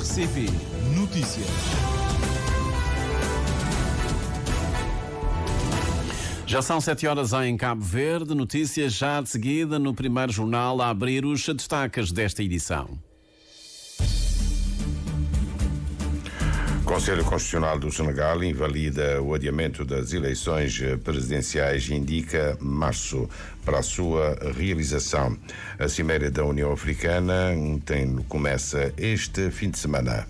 RCP Notícias. Já são 7 horas em Cabo Verde. Notícias já de seguida no primeiro jornal a abrir os destaques desta edição. O Conselho Constitucional do Senegal invalida o adiamento das eleições presidenciais e indica março para a sua realização. A Cimeira da União Africana começa este fim de semana.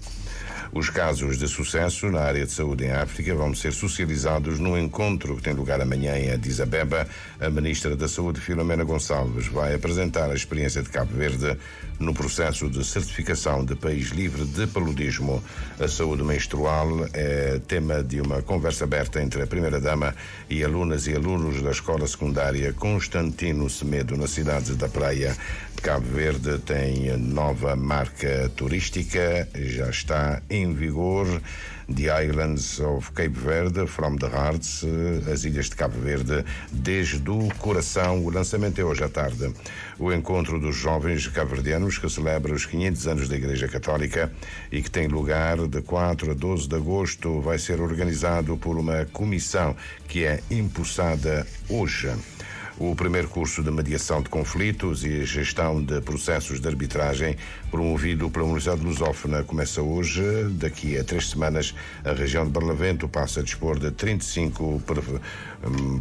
Os casos de sucesso na área de saúde em África vão ser socializados no encontro que tem lugar amanhã em Addis Abeba. A Ministra da Saúde, Filomena Gonçalves, vai apresentar a experiência de Cabo Verde no processo de certificação de país livre de paludismo. A saúde menstrual é tema de uma conversa aberta entre a Primeira-Dama e alunas e alunos da escola secundária Constantino Semedo, na cidade da Praia. Cabo Verde tem nova marca turística, já está em vigor. The Islands of Cape Verde, From the Hearts, as ilhas de Cabo Verde, desde o coração. O lançamento é hoje à tarde. O encontro dos jovens cabo-verdianos, que celebra os 500 anos da Igreja Católica e que tem lugar de 4 a 12 de agosto, vai ser organizado por uma comissão que é impulsada hoje. O primeiro curso de mediação de conflitos e gestão de processos de arbitragem, promovido pela Universidade Lusófona, começa hoje. Daqui a 3 semanas, a região de Barlavento passa a dispor de 35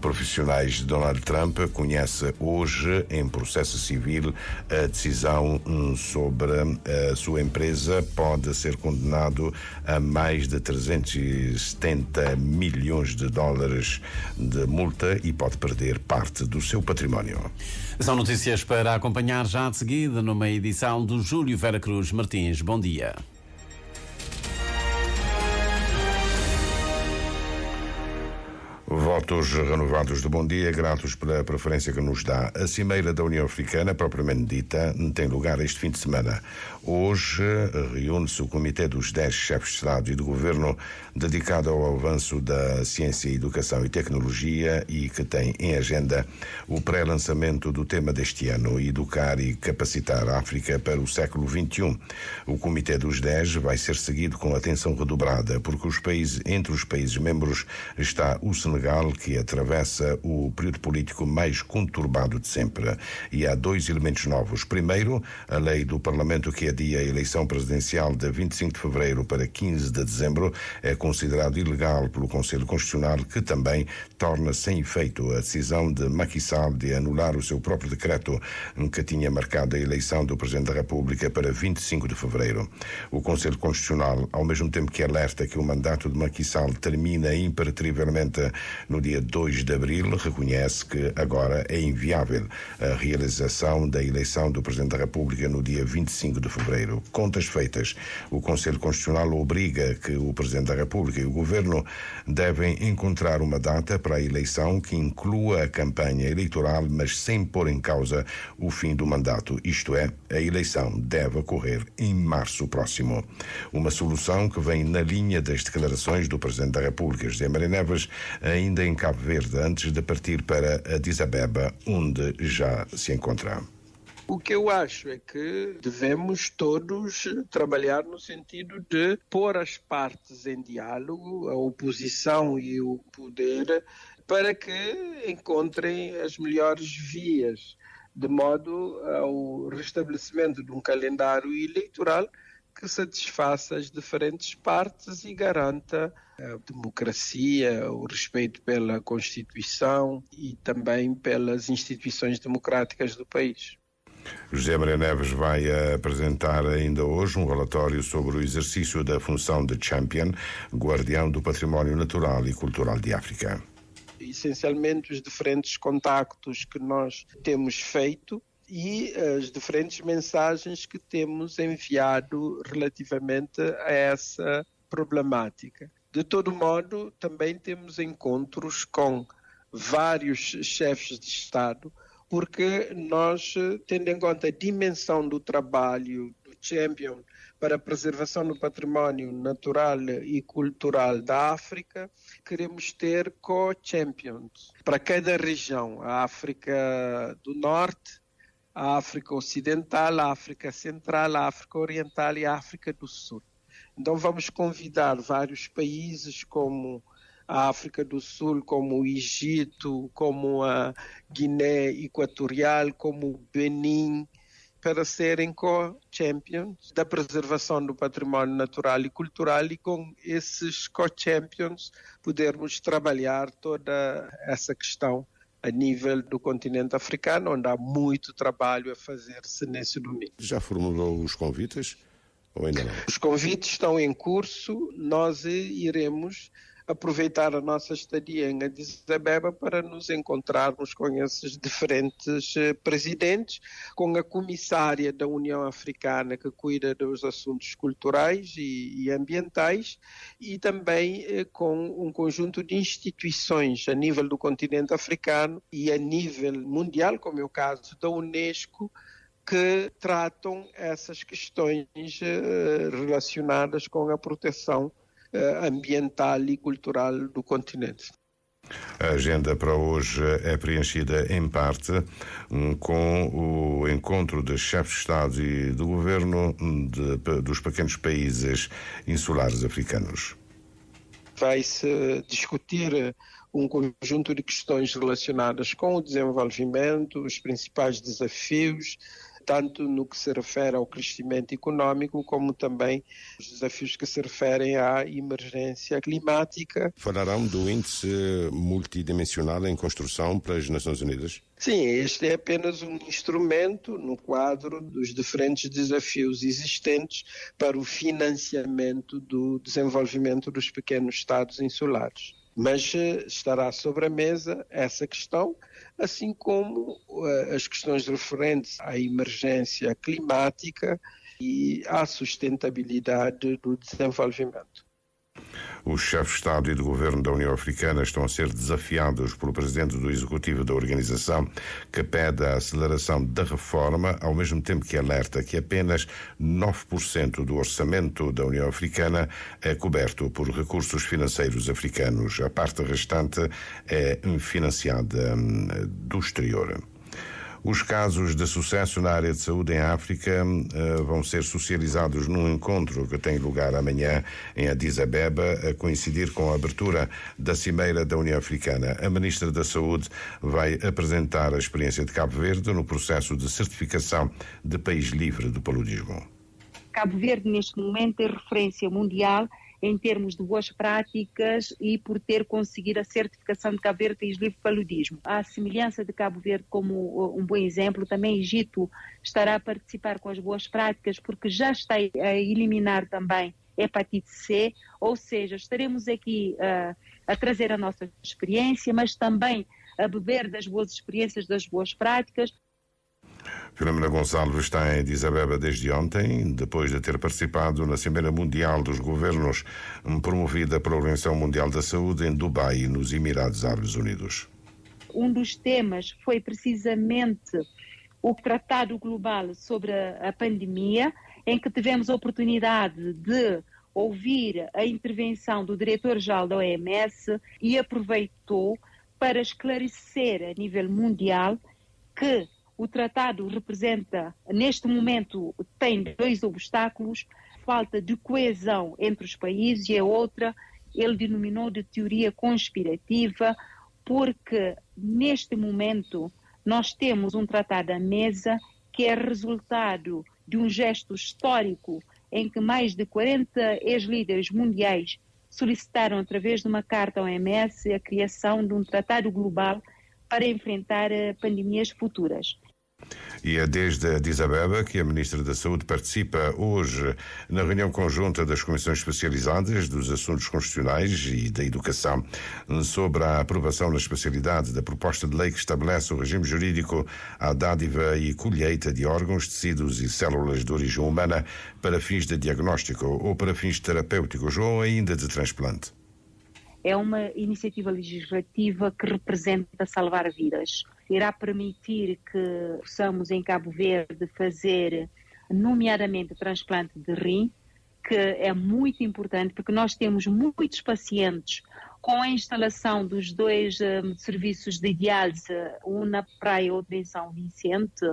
profissionais de Donald Trump. Conhece hoje, em processo civil, a decisão sobre a sua empresa. Pode ser condenado a mais de 370 milhões de dólares de multa e pode perder parte do seu património. São notícias para acompanhar já de seguida numa edição do Júlio Vera Cruz Martins. Bom dia. Votos renovados de bom dia, gratos pela preferência que nos dá. A Cimeira da União Africana, propriamente dita, tem lugar este fim de semana. Hoje reúne-se o Comitê dos 10 chefes de Estado e de Governo, dedicado ao avanço da ciência, educação e tecnologia, e que tem em agenda o pré-lançamento do tema deste ano: educar e capacitar a África para o século XXI. O Comitê dos 10 vai ser seguido com atenção redobrada, porque entre os países membros está o Senegal, que atravessa o período político mais conturbado de sempre. E há 2 elementos novos. Primeiro, a lei do Parlamento que adia a eleição presidencial de 25 de fevereiro para 15 de dezembro é considerado ilegal pelo Conselho Constitucional, que também torna sem efeito a decisão de Macky Sall de anular o seu próprio decreto que tinha marcado a eleição do Presidente da República para 25 de fevereiro. O Conselho Constitucional, ao mesmo tempo que alerta que o mandato de Macky Sall termina impenetravelmente no dia 2 de abril, reconhece que agora é inviável a realização da eleição do Presidente da República no dia 25 de fevereiro. Contas feitas, o Conselho Constitucional obriga que o Presidente da República e o Governo devem encontrar uma data para a eleição que inclua a campanha eleitoral, mas sem pôr em causa o fim do mandato. Isto é, a eleição deve ocorrer em março próximo. Uma solução que vem na linha das declarações do Presidente da República, José Maria Neves, ainda em Cabo Verde, antes de partir para Addis Abeba, onde já se encontra. O que eu acho é que devemos todos trabalhar no sentido de pôr as partes em diálogo, a oposição e o poder, para que encontrem as melhores vias, de modo ao restabelecimento de um calendário eleitoral que satisfaça as diferentes partes e garanta a democracia, o respeito pela Constituição e também pelas instituições democráticas do país. José Maria Neves vai apresentar ainda hoje um relatório sobre o exercício da função de Champion, guardião do património natural e cultural de África. Essencialmente os diferentes contactos que nós temos feito e as diferentes mensagens que temos enviado relativamente a essa problemática. De todo modo, também temos encontros com vários chefes de Estado, porque nós, tendo em conta a dimensão do trabalho do Champion para a preservação do património natural e cultural da África, queremos ter co-champions para cada região: a África do Norte, a África Ocidental, a África Central, a África Oriental e a África do Sul. Então vamos convidar vários países como a África do Sul, como o Egito, como a Guiné Equatorial, como o Benin, para serem co-champions da preservação do património natural e cultural, e com esses co-champions podermos trabalhar toda essa questão a nível do continente africano, onde há muito trabalho a fazer-se nesse domingo. Já formulou os convites ou ainda não? Os convites estão em curso, nós iremos aproveitar a nossa estadia em Addis Abeba para nos encontrarmos com esses diferentes presidentes, com a comissária da União Africana que cuida dos assuntos culturais e ambientais, e também com um conjunto de instituições a nível do continente africano e a nível mundial, como é o caso da Unesco, que tratam essas questões relacionadas com a proteção ambiental e cultural do continente. A agenda para hoje é preenchida em parte com o encontro de chefes de Estado e do Governo dos pequenos países insulares africanos. Vai-se discutir um conjunto de questões relacionadas com o desenvolvimento, os principais desafios, tanto no que se refere ao crescimento econômico, como também os desafios que se referem à emergência climática. Falarão do índice multidimensional em construção para as Nações Unidas? Sim, este é apenas um instrumento no quadro dos diferentes desafios existentes para o financiamento do desenvolvimento dos pequenos estados insulares. Mas estará sobre a mesa essa questão, assim como as questões referentes à emergência climática e à sustentabilidade do desenvolvimento. Os chefes de Estado e de Governo da União Africana estão a ser desafiados pelo presidente do Executivo da organização, que pede a aceleração da reforma, ao mesmo tempo que alerta que apenas 9% do orçamento da União Africana é coberto por recursos financeiros africanos. A parte restante é financiada do exterior. Os casos de sucesso na área de saúde em África vão ser socializados num encontro que tem lugar amanhã em Addis Abeba, a coincidir com a abertura da Cimeira da União Africana. A Ministra da Saúde vai apresentar a experiência de Cabo Verde no processo de certificação de país livre do paludismo. Cabo Verde, neste momento, é referência mundial em termos de boas práticas e por ter conseguido a certificação de Cabo Verde país livre de paludismo. A semelhança de Cabo Verde como um bom exemplo, também Egito estará a participar com as boas práticas porque já está a eliminar também hepatite C, ou seja, estaremos aqui a trazer a nossa experiência, mas também a beber das boas experiências, das boas práticas. Filomena Gonçalves está em Addis Abeba desde ontem, depois de ter participado na Cimeira Mundial dos Governos, promovida pela Organização Mundial da Saúde em Dubai, nos Emirados Árabes Unidos. Um dos temas foi precisamente o Tratado Global sobre a pandemia, em que tivemos a oportunidade de ouvir a intervenção do diretor-geral da OMS e aproveitou para esclarecer a nível mundial que o tratado representa, neste momento, tem dois obstáculos: falta de coesão entre os países e a outra ele denominou de teoria conspirativa, porque neste momento nós temos um tratado à mesa que é resultado de um gesto histórico em que mais de 40 ex-líderes mundiais solicitaram, através de uma carta à OMS, a criação de um tratado global para enfrentar pandemias futuras. E é desde Addis Abeba que a Ministra da Saúde participa hoje na reunião conjunta das Comissões Especializadas dos Assuntos Constitucionais e da Educação sobre a aprovação na especialidade da proposta de lei que estabelece o regime jurídico à dádiva e colheita de órgãos, tecidos e células de origem humana para fins de diagnóstico ou para fins terapêuticos ou ainda de transplante. É uma iniciativa legislativa que representa salvar vidas. Irá permitir que possamos, em Cabo Verde, fazer, nomeadamente, transplante de rim, que é muito importante, porque nós temos muitos pacientes com a instalação dos dois serviços de diálise, um na praia, outro em São Vicente.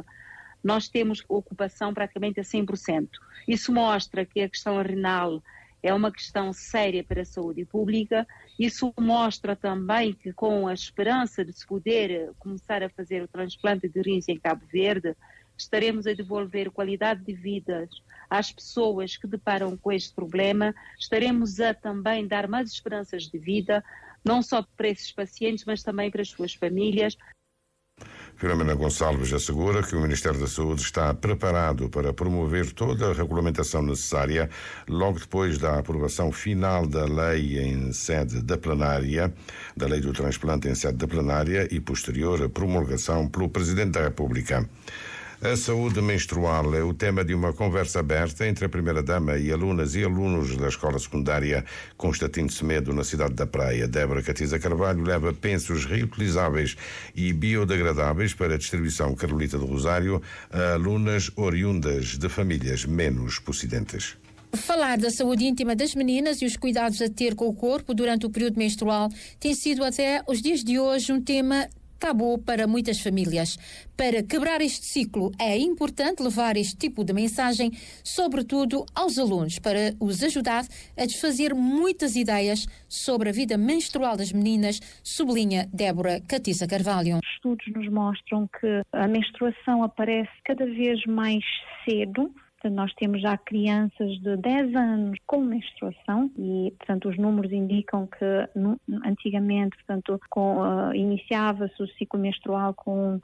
Nós temos ocupação praticamente a 100%. Isso mostra que a questão renal é uma questão séria para a saúde pública. Isso mostra também que, com a esperança de se poder começar a fazer o transplante de rins em Cabo Verde, estaremos a devolver qualidade de vida às pessoas que deparam com este problema, estaremos a também dar mais esperanças de vida, não só para esses pacientes, mas também para as suas famílias. Filomena Gonçalves assegura que o Ministério da Saúde está preparado para promover toda a regulamentação necessária logo depois da aprovação final da lei em sede da plenária, da lei do transplante em sede da plenária e posterior promulgação pelo Presidente da República. A saúde menstrual é o tema de uma conversa aberta entre a Primeira-Dama e alunas e alunos da Escola Secundária Constantino Semedo, na cidade da Praia. Débora Catiza Carvalho leva pensos reutilizáveis e biodegradáveis para a distribuição Carolita do Rosário a alunas oriundas de famílias menos possidentes. Falar da saúde íntima das meninas e os cuidados a ter com o corpo durante o período menstrual tem sido até os dias de hoje um tema tabu para muitas famílias. Para quebrar este ciclo, é importante levar este tipo de mensagem, sobretudo aos alunos, para os ajudar a desfazer muitas ideias sobre a vida menstrual das meninas, sublinha Débora Catiza Carvalho. Estudos nos mostram que a menstruação aparece cada vez mais cedo. Nós temos já crianças de 10 anos com menstruação e, portanto, os números indicam que antigamente, portanto, iniciava-se o ciclo menstrual com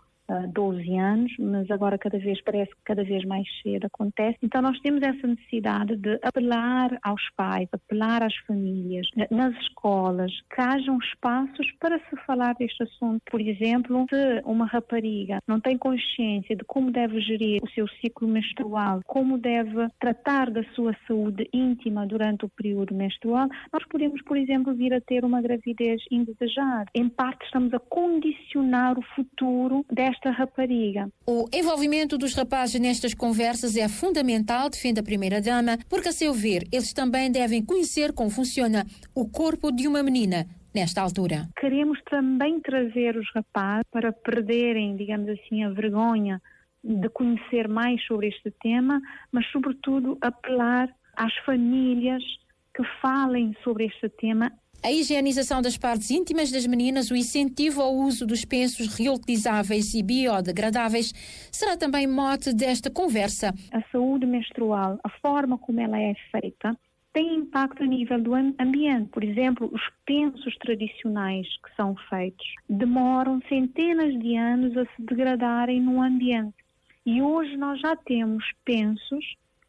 12 anos, mas agora parece que cada vez mais cedo acontece. Então nós temos essa necessidade de apelar aos pais, apelar às famílias, nas escolas, que hajam espaços para se falar deste assunto. Por exemplo, se uma rapariga não tem consciência de como deve gerir o seu ciclo menstrual, como deve tratar da sua saúde íntima durante o período menstrual, nós podemos, por exemplo, vir a ter uma gravidez indesejada. Em parte estamos a condicionar o futuro desta rapariga. O envolvimento dos rapazes nestas conversas é fundamental, defende a Primeira-Dama, porque, a seu ver, eles também devem conhecer como funciona o corpo de uma menina nesta altura. Queremos também trazer os rapazes para perderem, digamos assim, a vergonha de conhecer mais sobre este tema, mas, sobretudo, apelar às famílias que falem sobre este tema. A higienização das partes íntimas das meninas, o incentivo ao uso dos pensos reutilizáveis e biodegradáveis será também mote desta conversa. A saúde menstrual, a forma como ela é feita, tem impacto a nível do ambiente. Por exemplo, os pensos tradicionais que são feitos demoram centenas de anos a se degradarem no ambiente. E hoje nós já temos pensos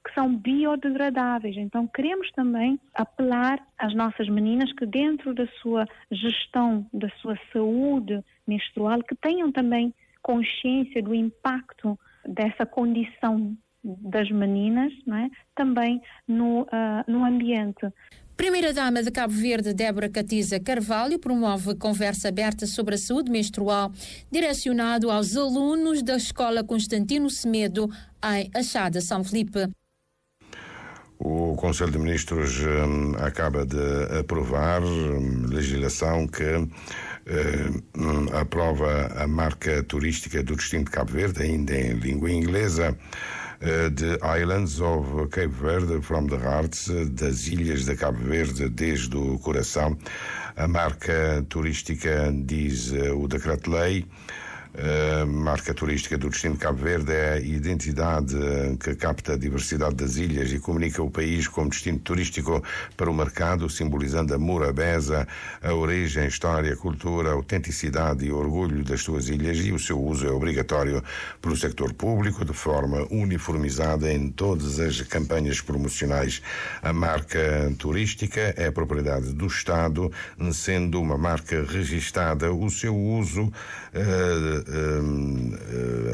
que são biodegradáveis. Então queremos também apelar às nossas meninas que, dentro da sua gestão, da sua saúde menstrual, que tenham também consciência do impacto dessa condição das meninas, não é? Também no ambiente. Primeira-Dama de Cabo Verde, Débora Catiza Carvalho, promove conversa aberta sobre a saúde menstrual, direcionado aos alunos da Escola Constantino Semedo, em Achada, São Felipe. O Conselho de Ministros acaba de aprovar legislação que aprova a marca turística do destino de Cabo Verde, ainda em língua inglesa, The Islands of Cape Verde from the Hearts, das ilhas de Cabo Verde desde o coração. A marca turística, diz o decreto-lei, marca turística do destino de Cabo Verde é a identidade que capta a diversidade das ilhas e comunica o país como destino turístico para o mercado, simbolizando a morabeza, a origem, história, cultura, autenticidade e orgulho das suas ilhas, e o seu uso é obrigatório pelo sector público de forma uniformizada em todas as campanhas promocionais. A marca turística é propriedade do Estado, sendo uma marca registada. O seu uso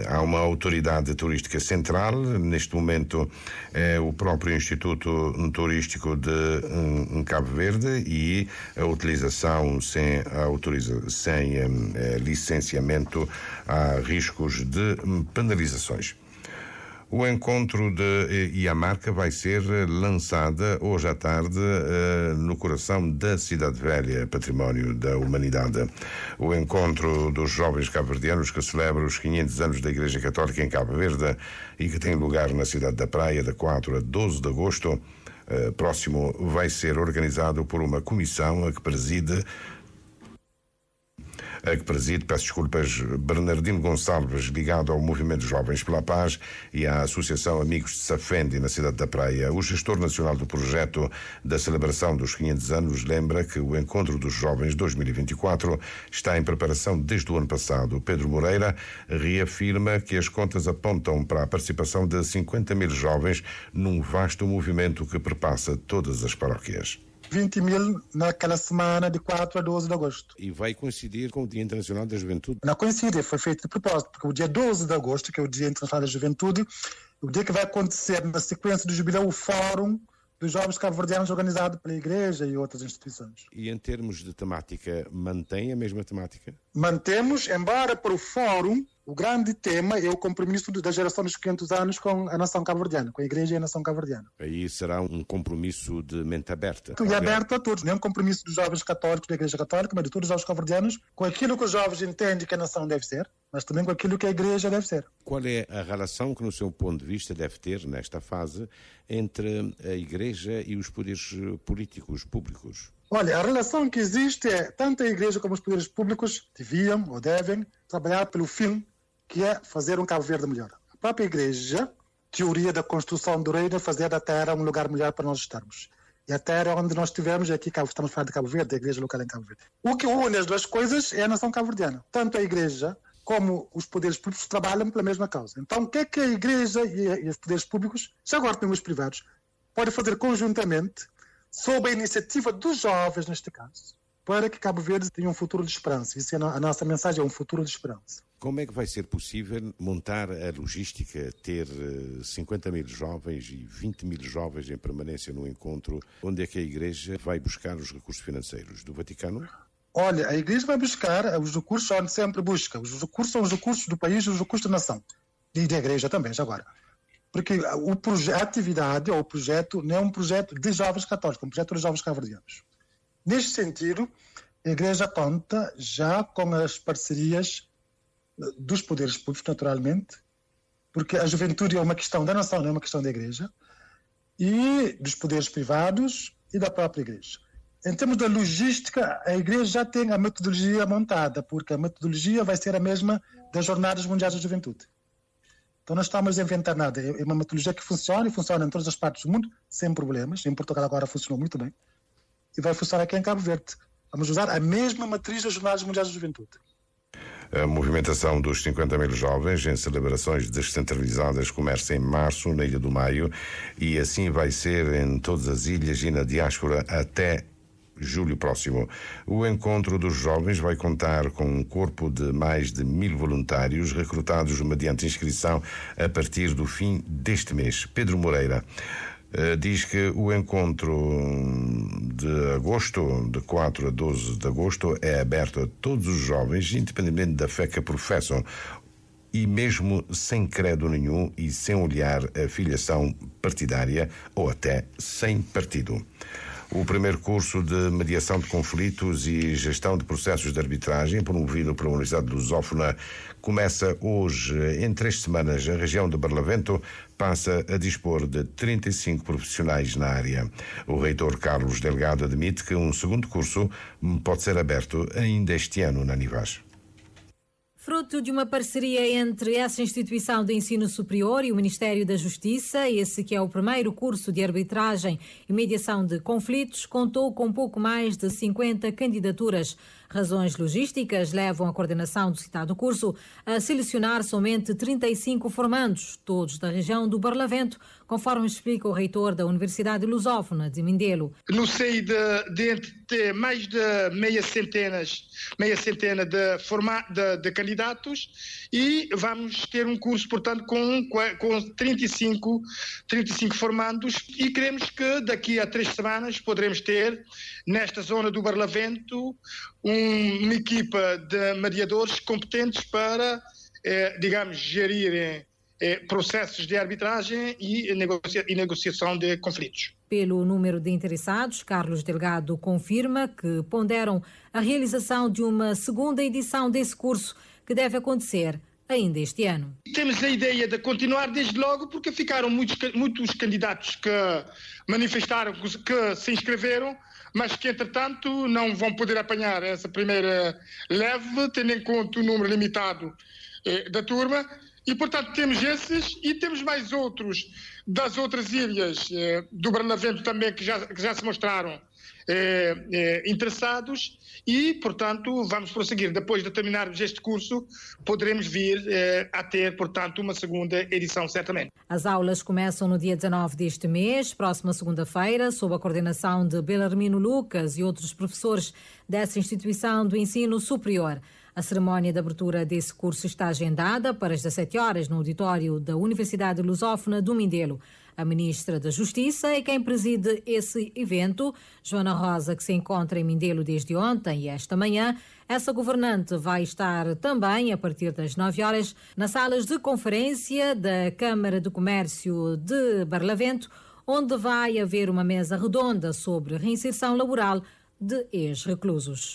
há uma autoridade turística central, neste momento é o próprio Instituto Turístico de Cabo Verde, e a utilização sem licenciamento há riscos de penalizações. O encontro e a marca vai ser lançada hoje à tarde no coração da Cidade Velha, património da humanidade. O encontro dos jovens cabo-verdianos que celebra os 500 anos da Igreja Católica em Cabo Verde e que tem lugar na cidade da Praia de 4 a 12 de agosto próximo vai ser organizado por uma comissão a que preside, peço desculpas, Bernardino Gonçalves, ligado ao Movimento Jovens pela Paz e à Associação Amigos de Safendi, na cidade da Praia. O gestor nacional do projeto da celebração dos 500 anos lembra que o Encontro dos Jovens 2024 está em preparação desde o ano passado. Pedro Moreira reafirma que as contas apontam para a participação de 50 mil jovens num vasto movimento que perpassa todas as paróquias. 20 mil naquela semana de 4 a 12 de agosto. E vai coincidir com o Dia Internacional da Juventude? Não coincide, foi feito de propósito, porque o dia 12 de agosto, que é o Dia Internacional da Juventude, o dia que vai acontecer na sequência do jubileu, o Fórum dos Jovens Cabo-Verdianos, organizado pela Igreja e outras instituições. E em termos de temática, mantém a mesma temática? Mantemos, embora para o Fórum, o grande tema é o compromisso da geração dos 500 anos com a nação cabo-verdiana, com a Igreja e a nação cabo-verdiana. Aí será um compromisso de mente aberta. E aberto a todos, não é um compromisso dos jovens católicos da Igreja Católica, mas de todos os jovens cabo-verdianos, com aquilo que os jovens entendem que a nação deve ser, mas também com aquilo que a Igreja deve ser. Qual é a relação que, no seu ponto de vista, deve ter, nesta fase, entre a Igreja e os poderes políticos, públicos? Olha, a relação que existe é, tanto a Igreja como os poderes públicos deviam ou devem trabalhar pelo fim, que é fazer um Cabo Verde melhor. A própria Igreja, teoria da construção do reino, é fazer da terra um lugar melhor para nós estarmos. E a terra onde nós estivemos, aqui estamos falando de Cabo Verde, a Igreja local em Cabo Verde. O que une as duas coisas é a nação cabo-verdiana. Tanto a Igreja como os poderes públicos trabalham pela mesma causa. Então, o que é que a Igreja e os poderes públicos, já agora também os privados, podem fazer conjuntamente, sob a iniciativa dos jovens, neste caso, para que Cabo Verde tenha um futuro de esperança? Isso é a nossa mensagem, é um futuro de esperança. Como é que vai ser possível montar a logística, ter 50 mil jovens e 20 mil jovens em permanência no encontro? Onde é que a Igreja vai buscar os recursos financeiros? Do Vaticano? Olha, a Igreja vai buscar os recursos onde sempre busca. Os recursos são os recursos do país e os recursos da nação. E da Igreja também, já agora. Porque a atividade ou o projeto não é um projeto de jovens católicos, é um projeto dos jovens cabo-verdianos. Neste sentido, a Igreja conta já com as parcerias dos poderes públicos, naturalmente, porque a juventude é uma questão da nação, não é uma questão da Igreja, e dos poderes privados e da própria Igreja. Em termos da logística, a Igreja já tem a metodologia montada, porque a metodologia vai ser a mesma das Jornadas Mundiais da Juventude. Então não estamos a inventar nada, é uma metodologia que funciona e funciona em todas as partes do mundo, sem problemas. Em Portugal agora funcionou muito bem. E vai funcionar aqui em Cabo Verde. Vamos usar a mesma matriz das Jornadas Mundiais da Juventude. A movimentação dos 50 mil jovens em celebrações descentralizadas começa em março, na Ilha do Maio, e assim vai ser em todas as ilhas e na diáspora até julho próximo. O encontro dos jovens vai contar com um corpo de mais de 1000 voluntários recrutados mediante inscrição a partir do fim deste mês. Pedro Moreira diz que o encontro de agosto, de 4 a 12 de agosto, é aberto a todos os jovens, independentemente da fé que professam, e mesmo sem credo nenhum e sem olhar a filiação partidária ou até sem partido. O primeiro curso de mediação de conflitos e gestão de processos de arbitragem, promovido pela Universidade de Lusófona, começa hoje. Em 3 semanas, a região de Barlavento passa a dispor de 35 profissionais na área. O reitor Carlos Delgado admite que um segundo curso pode ser aberto ainda este ano na Nivás. Fruto de uma parceria entre essa instituição de ensino superior e o Ministério da Justiça, esse que é o primeiro curso de arbitragem e mediação de conflitos, contou com pouco mais de 50 candidaturas. Razões logísticas levam a coordenação do citado curso a selecionar somente 35 formandos, todos da região do Barlavento, conforme explica o reitor da Universidade Lusófona de Mindelo. No seio de mais de meia centena de candidatos, e vamos ter um curso, portanto, com 35 formandos, e queremos que daqui a 3 semanas poderemos ter, nesta zona do Barlavento, uma equipa de mediadores competentes para, gerirem processos de arbitragem e negociação de conflitos. Pelo número de interessados, Carlos Delgado confirma que ponderam a realização de uma segunda edição desse curso, que deve acontecer ainda este ano. Temos a ideia de continuar desde logo, porque ficaram muitos candidatos que manifestaram que se inscreveram, mas que, entretanto, não vão poder apanhar essa primeira leve, tendo em conta o número limitado da turma. E, portanto, temos esses e temos mais outros das outras ilhas do Barlavento também que já se mostraram interessados e, portanto, vamos prosseguir. Depois de terminarmos este curso, poderemos vir a ter, portanto, uma segunda edição, certamente. As aulas começam no dia 19 deste mês, próxima segunda-feira, sob a coordenação de Belarmino Lucas e outros professores dessa instituição do ensino superior. A cerimónia de abertura desse curso está agendada para as 17 horas no auditório da Universidade Lusófona do Mindelo. A Ministra da Justiça é quem preside esse evento. Joana Rosa, que se encontra em Mindelo desde ontem e esta manhã, essa governante vai estar também, a partir das 9 horas, nas salas de conferência da Câmara de Comércio de Barlavento, onde vai haver uma mesa redonda sobre reinserção laboral de ex-reclusos.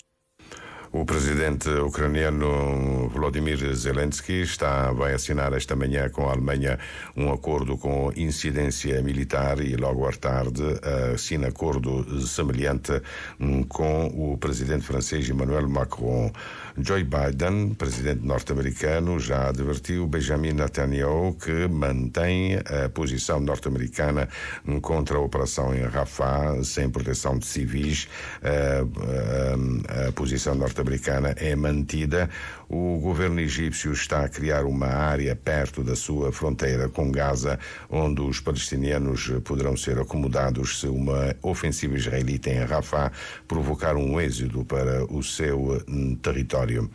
O presidente ucraniano Volodymyr Zelensky vai assinar esta manhã com a Alemanha um acordo com incidência militar e logo à tarde assina acordo semelhante com o presidente francês Emmanuel Macron. Joe Biden, presidente norte-americano, já advertiu Benjamin Netanyahu que mantém a posição norte-americana contra a operação em Rafah sem proteção de civis. A posição norte-americana é mantida. O governo egípcio está a criar uma área perto da sua fronteira com Gaza, onde os palestinianos poderão ser acomodados se uma ofensiva israelita em Rafah provocar um êxodo para o seu território.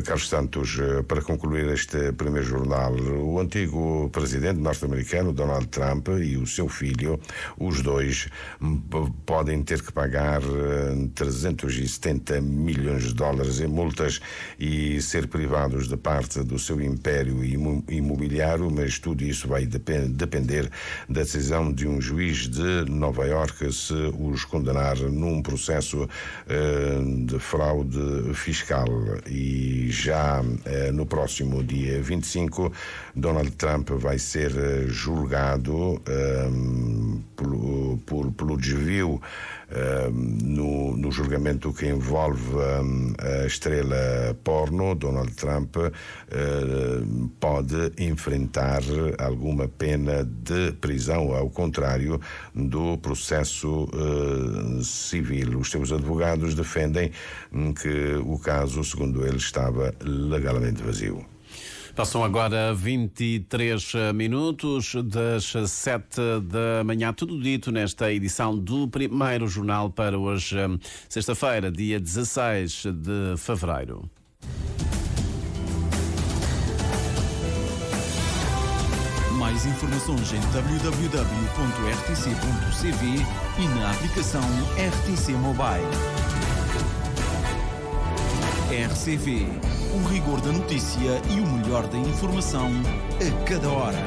Carlos Santos, para concluir este primeiro jornal, o antigo presidente norte-americano Donald Trump e o seu filho, os dois, podem ter que pagar 370 milhões de dólares em multas e ser privados de parte do seu império imobiliário, mas tudo isso vai depender da decisão de um juiz de Nova Iorque se os condenar num processo de fraude fiscal. E já no próximo dia 25, Donald Trump vai ser julgado pelo desvio no julgamento que envolve a estrela porno. Donald Trump pode enfrentar alguma pena de prisão, ao contrário do processo civil. Os seus advogados defendem que o caso, segundo eles, estava legalmente vazio. Passam agora 23 minutos das 7 da manhã. Tudo dito nesta edição do primeiro jornal para hoje, sexta-feira, dia 16 de fevereiro. Mais informações em www.rtc.cv e na aplicação RTC Mobile. RCV, o rigor da notícia e o melhor da informação a cada hora.